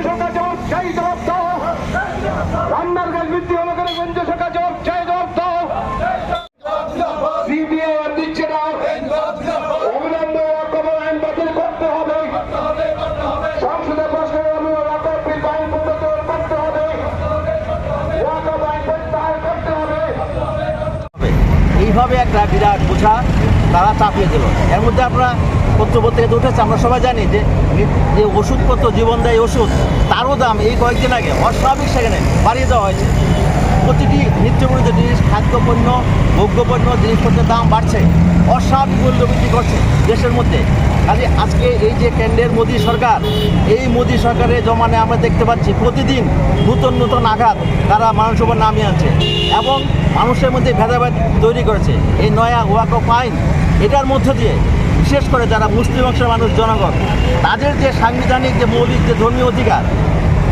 সরকার জবাব চাই, জবাব দাও। রান্নার গ্যাস বৃদ্ধি হলো কেন? কেন্দ্র সরকার জবাব চাই, জবাব দাও। সিবিআই আর দিচ্ছে না, অবিলম্বে ওয়াকফ আইন বাতিল করতে হবে। সংসদে প্রশ্নের ওয়াকফ বিল আইন প্রত্যাহার করতে হবে, ওয়াকফ আইন প্রত্যাহার করতে হবে। এইভাবে একটা বিরাট বোঝা তারা চাপিয়ে দিল। এর মধ্যে আমরা পত্রপত্রিকাতে উঠেছে, আমরা সবাই জানি যে ওষুধপত্র, জীবনদায়ী ওষুধ, তারও দাম এই কয়েকদিন আগে অস্বাভাবিক সেখানে বাড়িয়ে দেওয়া হয়েছে। প্রতিটি নিত্যপ্রয়োজনীয় জিনিস, খাদ্যপণ্য, ভোগ্যপণ্য, জিনিসপত্রের দাম বাড়ছে, অস্বাভাবিক মূল্য বৃদ্ধি করছে দেশের মধ্যে। কাজে আজকে এই যে কেন্দ্রের মোদী সরকার, এই মোদী সরকারের জমানায় আমরা দেখতে পাচ্ছি প্রতিদিন নতুন নতুন আঘাত তারা মানুষের উপর নামিয়ে আনছে এবং মানুষের মধ্যে ভেদাভেদ তৈরি করেছে। এই নয়া ওয়াকফ আইন, এটার মধ্য দিয়ে বিশেষ করে যারা মুসলিম অংশের মানুষ, জনগণ, তাদের যে সাংবিধানিক যে মৌলিক যে ধর্মীয় অধিকার,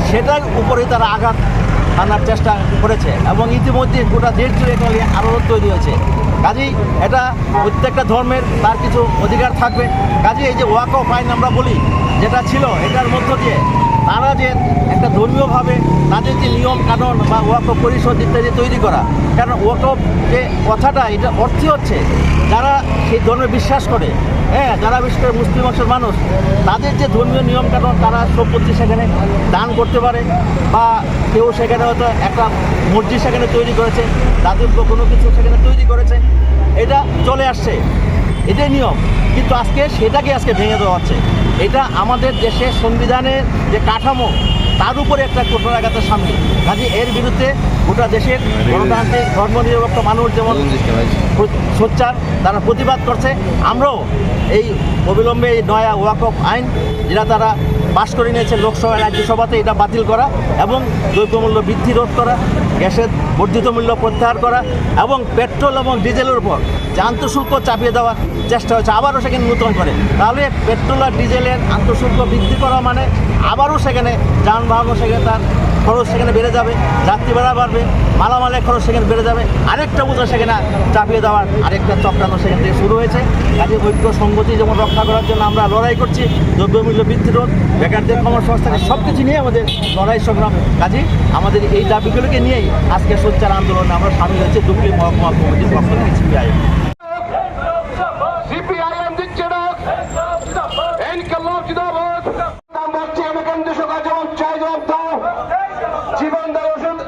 সেটার উপরে তারা আঘাত আনার চেষ্টা করেছে এবং ইতিমধ্যে গোটা দেশ জুড়ে একটা আলোড়ন তৈরি হয়েছে। কাজেই এটা প্রত্যেকটা ধর্মের তার কিছু অধিকার থাকবে। কাজেই এই যে ওয়াকফ আইন আমরা বলি, যেটা ছিল, এটার মধ্য দিয়ে তারা যে একটা ধর্মীয়ভাবে তাদের যে নিয়ম কানুন বা ওয়াকফ পরিষদ ইত্যাদি তৈরি করা, কারণ ওয়াকফ যে কথাটা, এটা অর্থই হচ্ছে যারা সেই ধর্মে বিশ্বাস করে, যারা বিশেষ করে মুসলিম অংশের মানুষ, তাদের যে ধর্মীয় নিয়ম কানুন, তারা সম্পত্তি সেখানে দান করতে পারে, বা কেউ সেখানে হয়তো একটা মসজিদ সেখানে তৈরি করেছে, তাদের কোনো কিছু সেখানে তৈরি করেছে, এটা চলে আসছে, এটাই নিয়ম। কিন্তু আজকে সেটাকে ভেঙে দেওয়া হচ্ছে। এটা আমাদের দেশের সংবিধানের যে কাঠামো, তার উপরে একটা কুঠারাঘাতের সামনে। কাজে এর বিরুদ্ধে গোটা দেশের গণতান্ত্রিক ধর্মনিরপেক্ষ মানুষ যেমন সোচ্চার, তারা প্রতিবাদ করছে। আমরাও এই অবিলম্বে এই নয়া ওয়াকফ আইন, যেটা তারা পাশ করে নিয়েছে লোকসভা রাজ্যসভাতে, এটা বাতিল করা এবং দ্রব্যমূল্য বৃদ্ধি রোধ করা, গ্যাসের বর্ধিত মূল্য প্রত্যাহার করা এবং পেট্রোল এবং ডিজেলের উপর যে আন্তঃশুল্ক চাপিয়ে দেওয়ার চেষ্টা হচ্ছে আবারও সেখানে নতুন করে। তাহলে পেট্রোল আর ডিজেলের আন্তঃশুল্ক বৃদ্ধি করা মানে আবারও সেখানে যানবাহনও সেখানে তার খরচ সেখানে বেড়ে যাবে, যাত্রী ভাড়া বাড়বে, মালামালের খরচ সেখানে বেড়ে যাবে, আরেকটা বোঝা সেখানে চাপিয়ে দেওয়ার আরেকটা চক্রান্ত সেখান থেকে শুরু হয়েছে। কাজে ঐক্য সংগতি যেমন রক্ষা করার জন্য আমরা লড়াই করছি, দ্রব্যমূল্য বৃদ্ধি রোধ, বেকারদের কর্মসংস্থান, সব কিছু নিয়ে আমাদের লড়াই সংগ্রাম। কাজে আমাদের এই দাবিগুলোকে নিয়েই আজকে সোচ্চার আন্দোলনে আমরা সামিল হয়েছি ডুবলি মহকুমা কমিটির পক্ষ থেকে সিপিআইএম। সিপিআইএম দিচ্ছে না, ইনকলাব জিন্দাবাদ। আমরা বলছি, আমি কেন্দ্র সরকার জবাব চাই, জবাব দাও। জীবনদায়ী ওষুধ